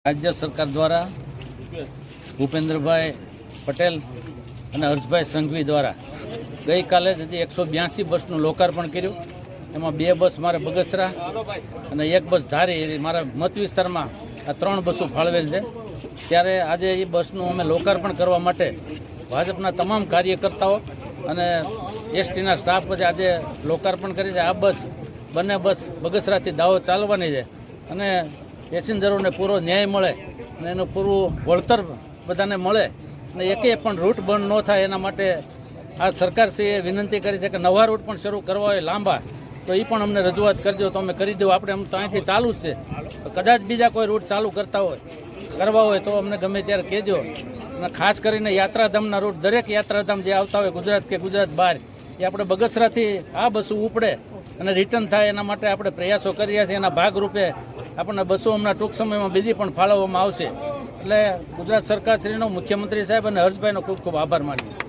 રાજ્ય સરકાર દ્વારા ભૂપેન્દ્રભાઈ પટેલ અને હર્ષભાઈ સંઘવી દ્વારા ગઈકાલે જ 182 બસનું લોકાર્પણ કર્યું. એમાં 2 બસ મારે બગસરા અને 1 બસ ધારી મારા મત વિસ્તારમાં આ 3 બસો ફાળવેલ છે. ત્યારે આજે એ બસનું અમે લોકાર્પણ કરવા માટે ભાજપના તમામ કાર્યકર્તાઓ અને એસટીના સ્ટાફ પછી આજે લોકાર્પણ કરી છે. આ બંને બસ બગસરાથી દાહોદ ચાલવાની છે અને પેસેન્જરોને પૂરો ન્યાય મળે અને એનું પૂરું વળતર બધાને મળે અને એકે પણ રૂટ બંધ ન થાય એના માટે આ સરકારશ્રીએ વિનંતી કરી છે કે નવા રૂટ પણ શરૂ કરવા હોય લાંબા તો એ પણ અમને રજૂઆત કરજો તો અમે કરી દઉં. આપણે આમ તો અહીંથી ચાલુ જ છે, કદાચ બીજા કોઈ રૂટ ચાલુ કરવા હોય તો અમને ગમે ત્યારે કહેજો. અને ખાસ કરીને યાત્રાધામના રૂટ દરેક યાત્રાધામ જે આવતા હોય ગુજરાત કે ગુજરાત બહાર એ આપણે બગસરાથી આ બસો ઉપડે અને રિટર્ન થાય એના માટે આપણે પ્રયાસો કરી રહ્યા છીએ. એના ભાગરૂપે આપણને બસો હમણાં ટૂંક સમયમાં બીજી પણ ફાળવવામાં આવશે. એટલે ગુજરાત સરકારશ્રીનો, મુખ્યમંત્રી સાહેબ અને હર્ષભાઈનો ખૂબ ખૂબ આભાર માનીએ.